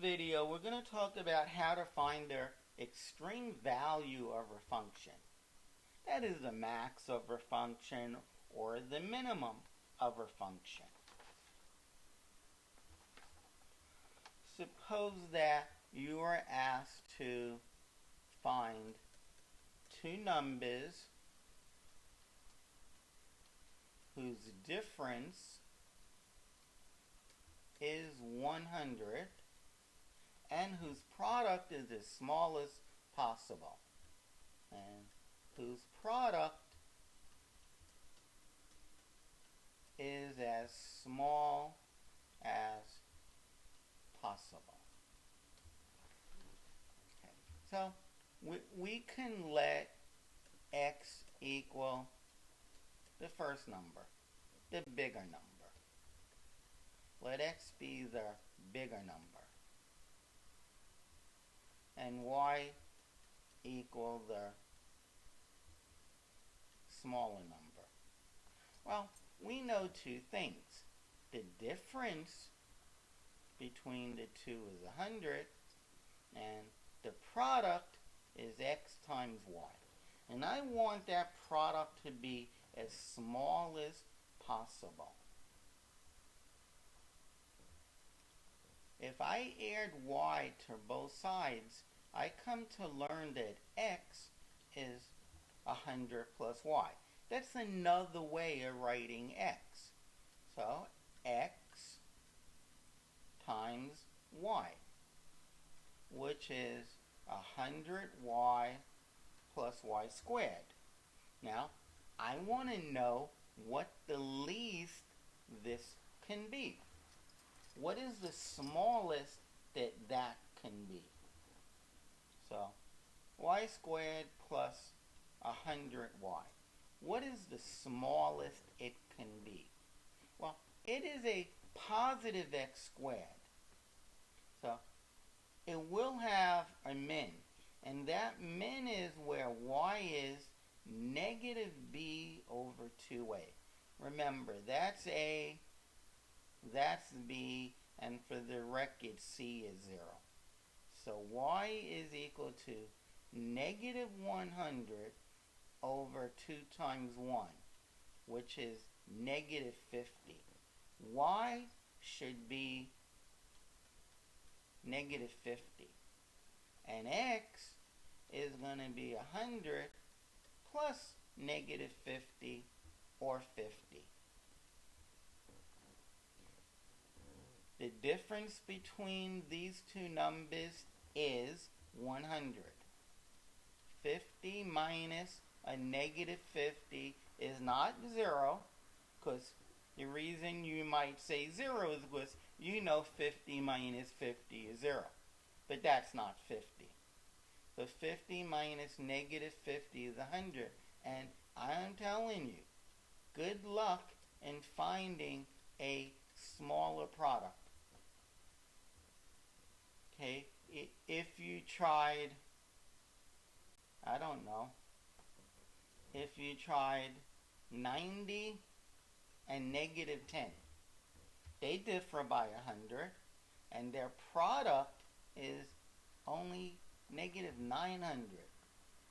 video, we're going to talk about how to find the extreme value of a function. That is the max of a function or the minimum of a function. Suppose that you are asked to find two numbers whose difference is 100 and whose product is as small as possible, and whose product is as small as possible. Okay. So we can let x equal the first number, the bigger number. Let x be the bigger number, and y equal the smaller number. Well, we know two things. The difference between the two is 100, and the product is x times y. And I want that product to be as small as possible. If I add y to both sides, I come to learn that x is 100 plus y. That's another way of writing x. So x times y, which is 100y plus y squared. Now, I want to know what the least this can be. What is the smallest that can be? So, y squared plus 100y. What is the smallest it can be? Well, it is a positive x squared. So, it will have a min. And that min is where y is negative b over 2a. Remember, that's a, that's b, and for the record, c is 0. So y is equal to negative 100 over 2 times 1, which is negative 50. Y should be negative 50. And x is going to be 100 plus negative 50, or 50. The difference between these two numbers is 100. 50 minus a negative 50 is not 0, because the reason you might say 0 is because you know 50 minus 50 is 0. But that's not 50. So 50 minus negative 50 is 100. And I'm telling you, good luck in finding a smaller product. Okay, if you tried, I don't know, if you tried 90 and negative 10, they differ by 100, and their product is only negative 900.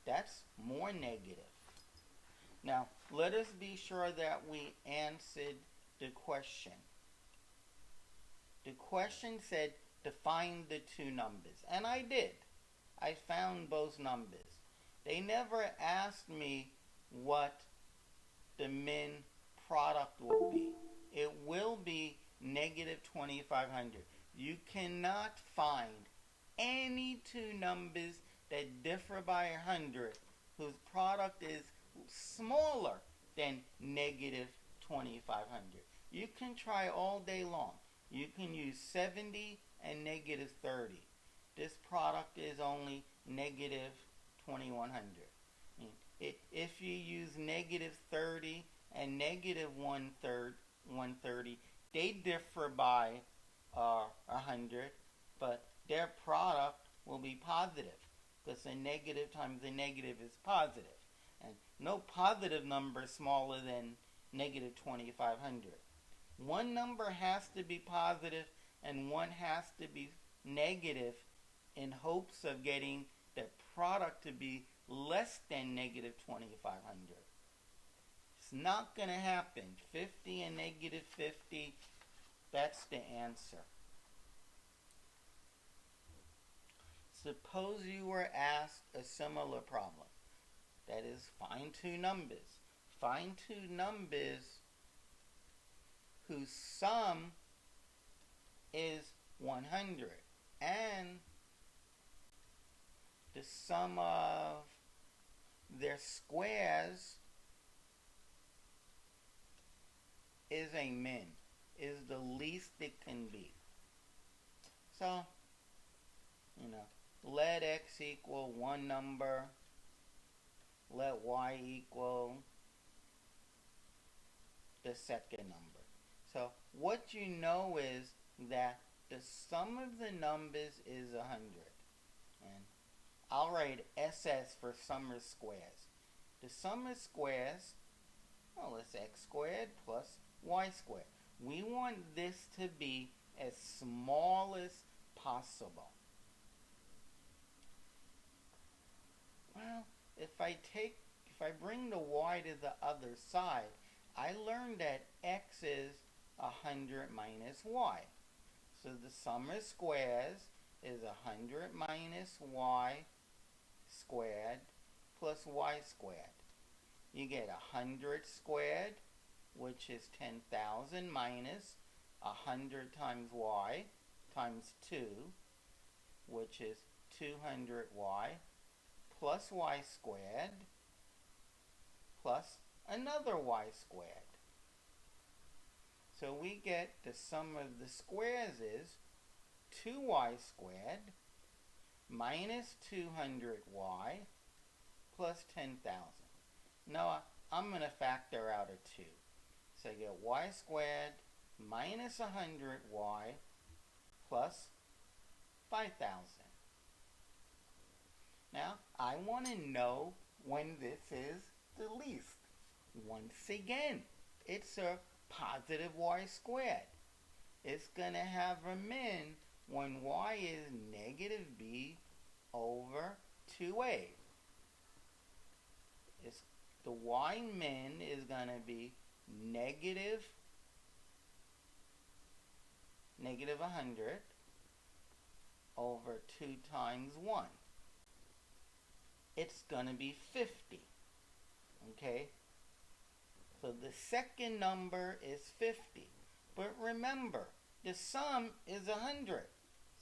That's more negative. Now, let us be sure that we answered the question. The question said to find the two numbers, and I did. I found both numbers. They never asked me what the min product will be. It will be negative 2500. You cannot find any two numbers that differ by 100 whose product is smaller than negative 2500. You can try all day long. You can use 70 and negative 30. This product is only negative 2100. If you use negative 30 and negative 130, they differ by 100, but their product will be positive, because a negative times a negative is positive. And no positive number is smaller than negative 2500. One number has to be positive and one has to be negative in hopes of getting the product to be less than negative 2500. It's not going to happen. 50 and negative 50, that's the answer. Suppose you were asked a similar problem. That is, find two numbers. Find two numbers whose sum is 100 and the sum of their squares is a min, is the least it can be. So, let x equal one number, let y equal the second number. So what you know is that the sum of the numbers is 100. And I'll write SS for sum of squares. The sum of squares, well, it's x squared plus y squared. We want this to be as small as possible. Well, if I bring the y to the other side, I learned that x is 100 minus y. So the sum of squares is 100 minus y squared plus y squared. You get 100 squared, which is 10,000, minus 100 times y times 2, which is 200y, plus y squared, plus another y squared. So we get the sum of the squares is 2y squared minus 200y plus 10,000. Now I'm going to factor out a 2. So I get y squared minus 100y plus 5,000. Now I want to know when this is the least. Once again, it's a positive y squared. It's going to have a min when y is negative b over 2a. The y min is going to be negative 100 over 2 times 1. It's going to be 50. Okay? So the second number is 50. But remember, the sum is 100.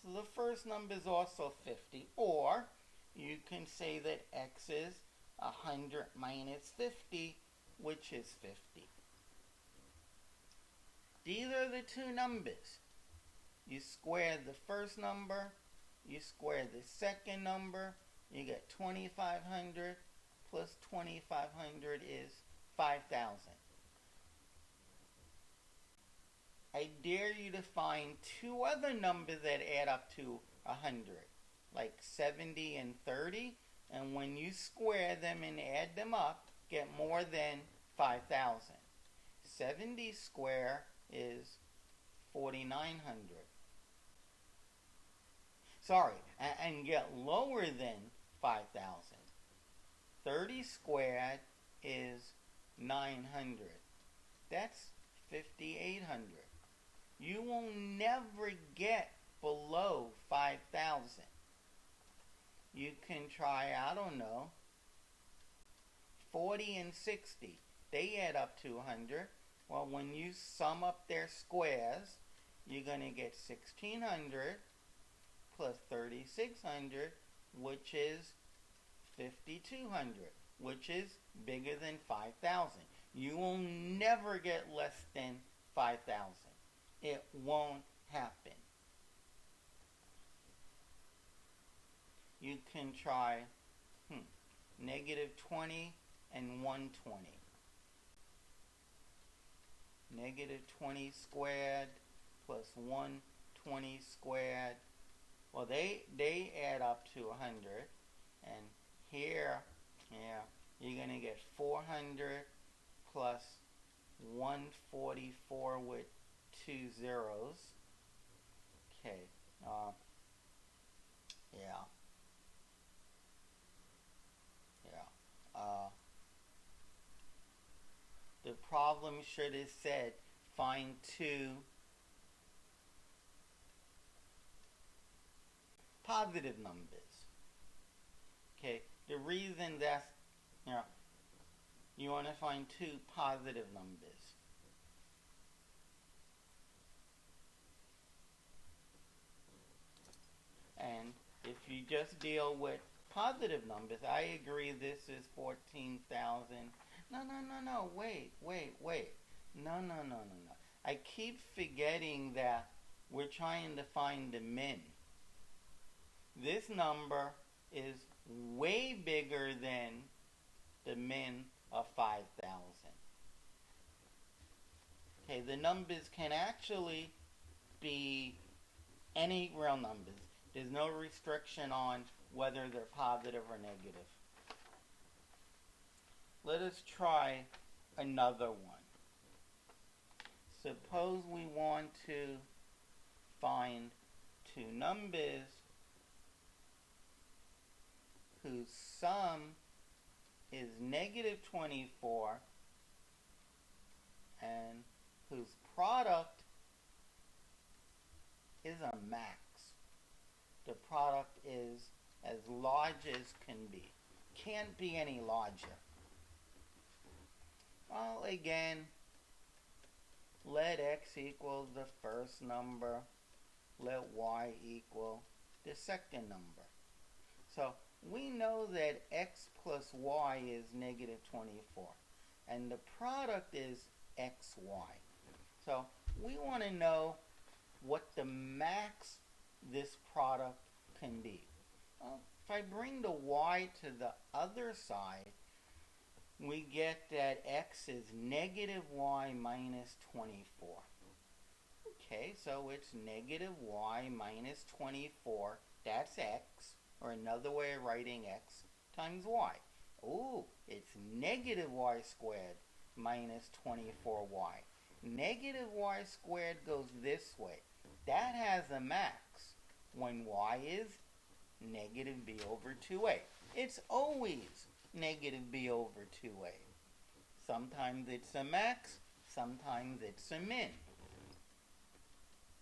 So the first number is also 50. Or you can say that x is 100 minus 50, which is 50. These are the two numbers. You square the first number, you square the second number, you get 2,500 plus 2,500 is 5,000. I dare you to find two other numbers that add up to 100, like 70 and 30, and when you square them and add them up, get more than 5,000. 70 square is 4,900. Sorry, and get lower than 5,000. 30 squared is 900. That's 5,800. You will never get below 5,000. You can try, I don't know, 40 and 60. They add up to 100. Well, when you sum up their squares, you're going to get 1,600 plus 3,600, which is 5,200, which is bigger than 5,000. You will never get less than 5,000. It won't happen. You can try negative 20 and 120. Negative 20 squared plus 120 squared. Well, they add up to 100. And here, you're going to get 400 plus 144 with 2 zeros. Okay. problem should have said find two positive numbers. Okay, the reason that's, you want to find two positive numbers. And if you just deal with positive numbers, I agree this is 14,000. No, wait. No. I keep forgetting that we're trying to find the min. This number is way bigger than the min of 5,000. Okay, the numbers can actually be any real numbers. There's no restriction on whether they're positive or negative. Let us try another one. Suppose we want to find two numbers whose sum is negative 24 and whose product is a max. The product is as large as can be. Can't be any larger. Well, again, let x equal the first number. Let y equal the second number. So we know that x plus y is negative 24. And the product is xy. So we want to know what the max this product can be. Well, if I bring the y to the other side, we get that x is negative y minus 24. Okay, so it's negative y minus 24. That's x, or another way of writing x, times y. Ooh, it's negative y squared minus 24y. Negative y squared goes this way. That has a max when y is negative b over 2a. It's always negative b over 2a. Sometimes it's a max, sometimes it's a min.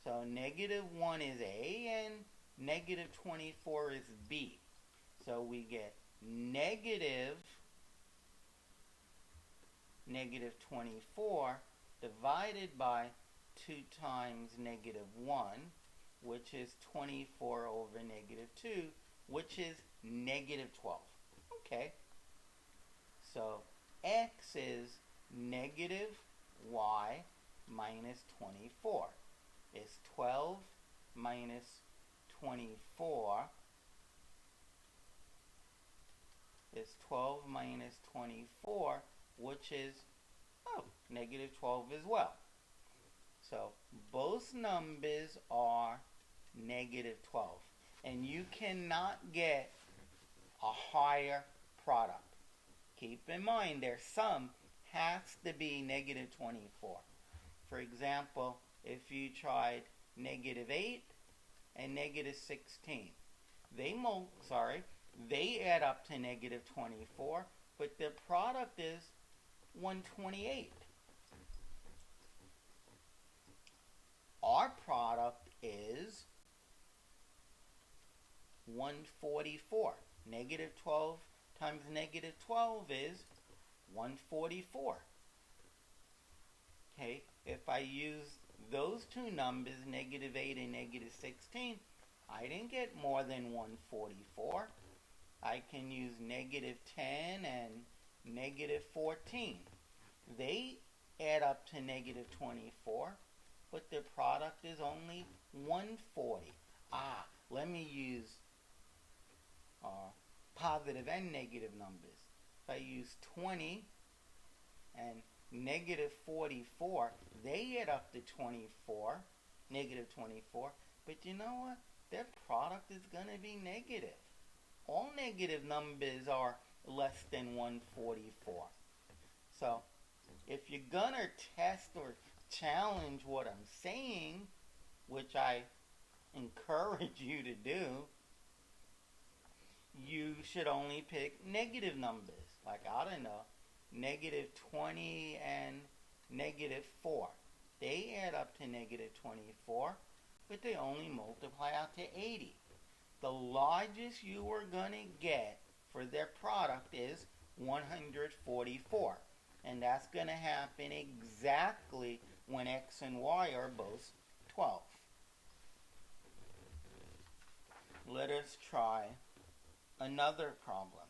So negative 1 is a and negative 24 is b. So we get negative 24 divided by 2 times negative 1, which is 24 over negative 2, which is negative 12. Okay. So x is negative y minus 24. It's 12 minus 24 is 12 minus 24, which is, negative 12 as well. So both numbers are negative 12. And you cannot get a higher product. Keep in mind their sum has to be negative 24. For example, if you tried negative 8 and negative 16, they add up to negative 24, but the product is 128. Our product is 144. Negative 12 times negative 12 is 144. Okay, if I use those two numbers, negative 8 and negative 16, I didn't get more than 144. I can use negative 10 and negative 14. They add up to negative 24, but the product is only 140. Let me use positive and negative numbers. If I use 20 and negative 44, they add up to 24, negative 24, but you know what? Their product is going to be negative. All negative numbers are less than 144. So, if you're going to test or challenge what I'm saying, which I encourage you to do, you should only pick negative numbers. Like, I don't know, negative 20 and negative 4. They add up to negative 24, but they only multiply out to 80. The largest you are going to get for their product is 144. And that's going to happen exactly when x and y are both 12. Let us try another problem.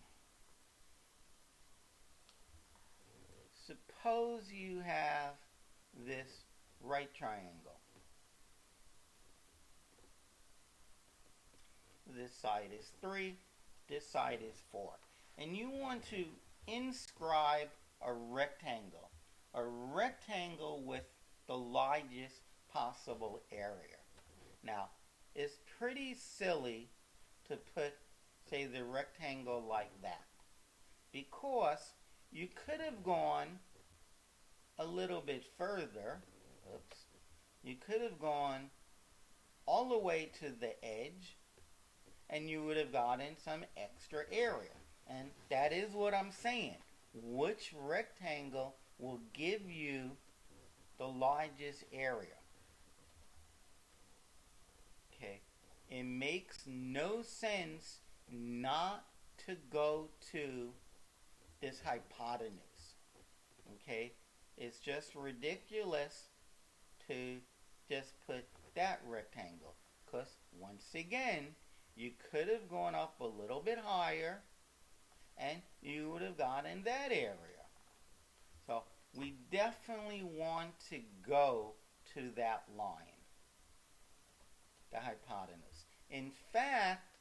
Suppose you have this right triangle. This side is 3, this side is 4. And you want to inscribe a rectangle. A rectangle with the largest possible area. Now, it's pretty silly to put, say, the rectangle like that. Because you could have gone a little bit further. Oops. You could have gone all the way to the edge, and you would have gotten some extra area. And that is what I'm saying. Which rectangle will give you the largest area? Okay. It makes no sense not to go to this hypotenuse. Okay. It's just ridiculous to just put that rectangle. Because once again, you could have gone up a little bit higher and you would have gotten that area. So we definitely want to go to that line, the hypotenuse. In fact,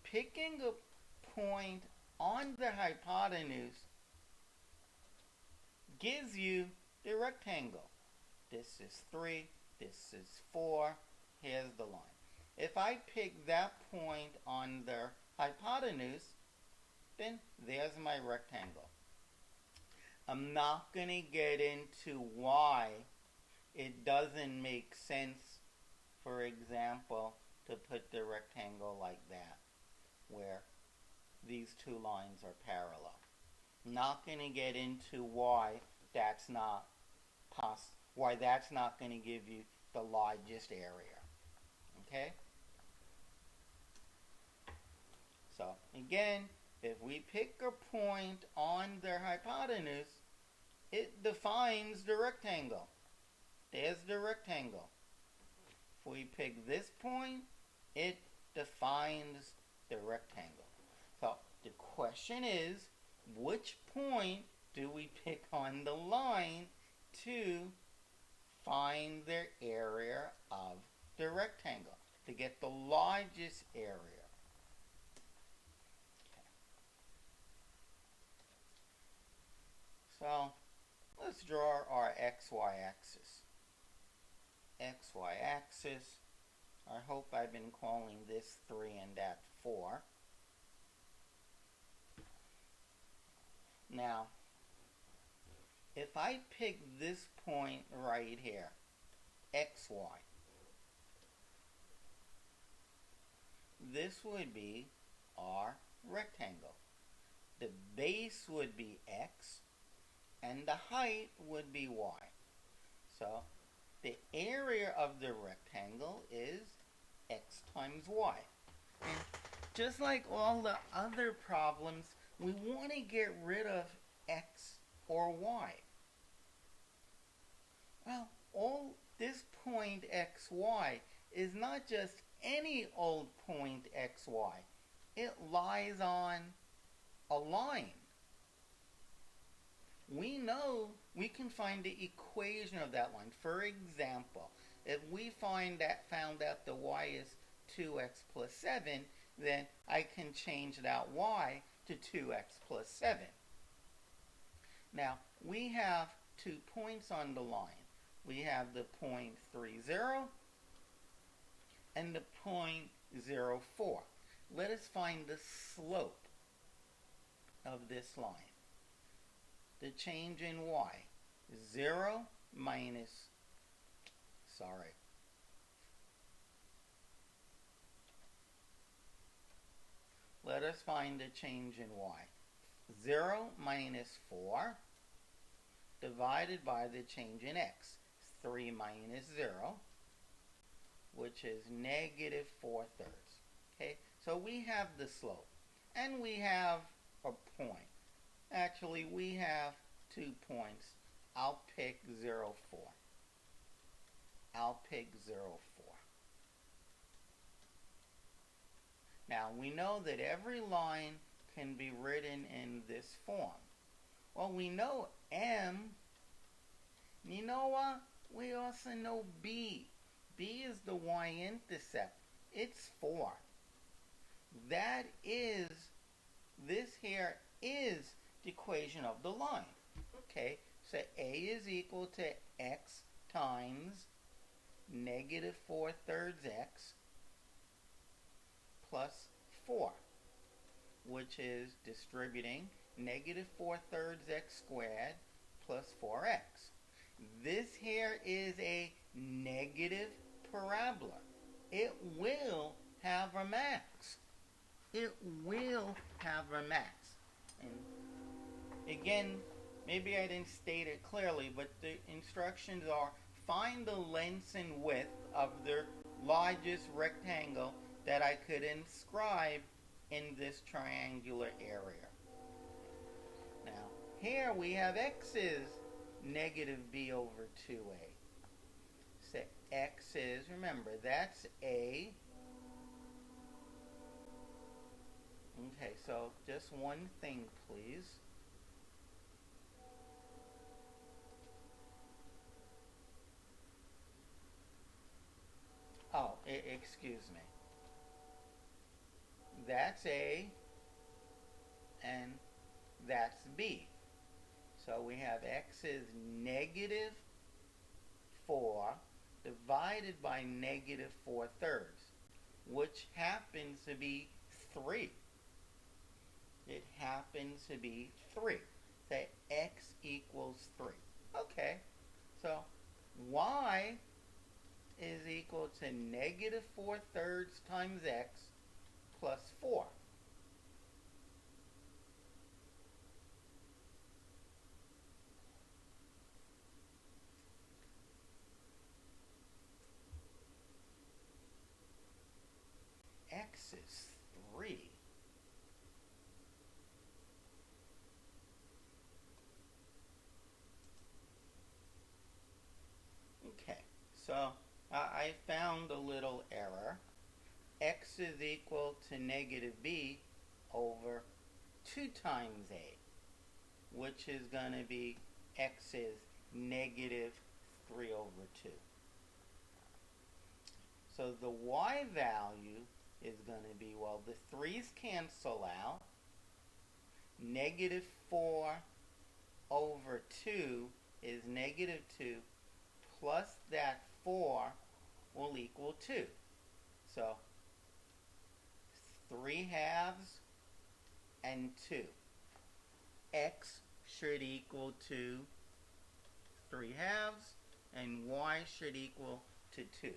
picking a point on the hypotenuse gives you the rectangle. This is 3, this is 4, here's the line. If I pick that point on the hypotenuse, then there's my rectangle. I'm not going to get into why it doesn't make sense, for example, to put the rectangle like that, where these two lines are parallel. I'm not going to get into why that's not going to give you the largest area. Okay? So, again, if we pick a point on their hypotenuse, it defines the rectangle. There's the rectangle. If we pick this point, it defines the rectangle. So, the question is, which point do we pick on the line to find the area of the rectangle, to get the largest area? So, let's draw our XY axis. XY axis, I hope I've been calling this 3 and that 4. Now, if I pick this point right here, XY, this would be our rectangle. The base would be X, and the height would be Y. So, the area of the rectangle is X times Y. And just like all the other problems, we want to get rid of X or Y. Well, all this point XY is not just any old point XY. It lies on a line. We know we can find the equation of that line. For example, if we found out the y is 2x plus 7, then I can change that y to 2x plus 7. Now, we have 2 points on the line. We have the point 3, 0 and the point 0, 4. Let us find the slope of this line. The change in y, 0 minus, let us find the change in y. 0 minus 4 divided by the change in x. 3 minus 0, which is negative 4/3. Okay, so we have the slope, and we have a point. Actually, we have 2 points. I'll pick 0, 4. I'll pick 0, 4. Now, we know that every line can be written in this form. Well, we know M. You know what? We also know B. B is the y-intercept. It's 4. That is, this here is the equation of the line. Okay, so A is equal to x times negative 4/3 x plus 4, which is distributing negative 4/3 x squared plus 4x. This here is a negative parabola. It will have a max. It will have a max. And again, maybe I didn't state it clearly, but the instructions are find the length and width of the largest rectangle that I could inscribe in this triangular area. Now, here we have x is negative b over 2a. So x is, remember, that's a. Okay, so just one thing, please. Oh, excuse me. That's A, and that's B. So we have x is negative 4 divided by negative 4/3, which happens to be 3. It happens to be 3. So x equals 3. Okay, so y is equal to negative 4/3 times x plus 4. X is 3. Okay, so I found a little error. X is equal to negative b over 2 times a, which is going to be x is negative 3 over 2. So the y value is going to be, well, the 3's cancel out. Negative 4 over 2 is negative 2, plus that 4 will equal 2. So 3/2 and 2. X should equal to 3/2 and y should equal to 2.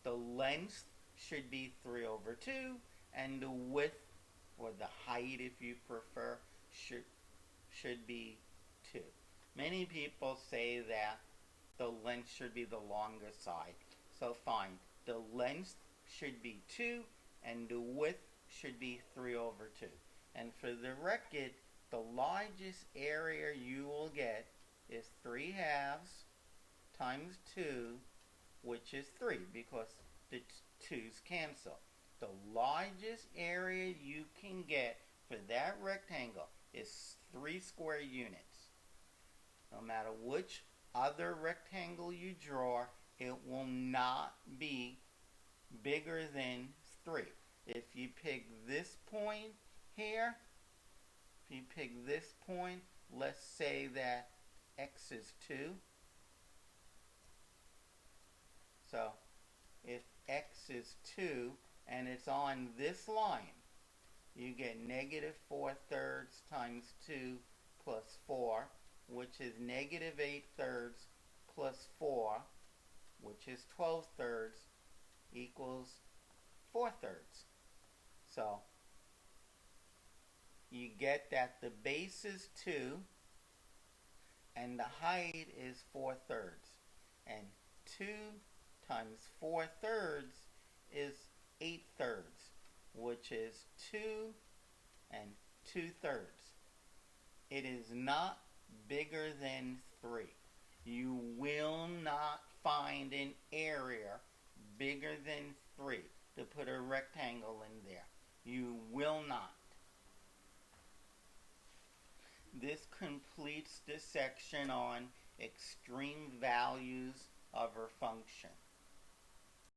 The length should be 3 over 2, and the width, or the height if you prefer, should be 2. Many people say that the length should be the longer side. So fine, the length should be 2 and the width should be 3 over 2. And for the record, the largest area you will get is 3/2 times 2, which is 3, because the 2's cancel. The largest area you can get for that rectangle is 3 square units. No matter which other rectangle you draw, it will not be bigger than 3. If you pick this point here, if you pick this point, let's say that x is 2. So if x is 2 and it's on this line, you get negative 4/3 times 2 plus 4, which is negative 8/3 plus 4, which is 12/3, equals 4/3. So you get that the base is 2 and the height is 4/3. And 2 times 4/3 is 8/3, which is 2 and 2/3. It is not bigger than 3. You will not find an area bigger than 3 to put a rectangle in there. You will not. This completes the section on extreme values of our function.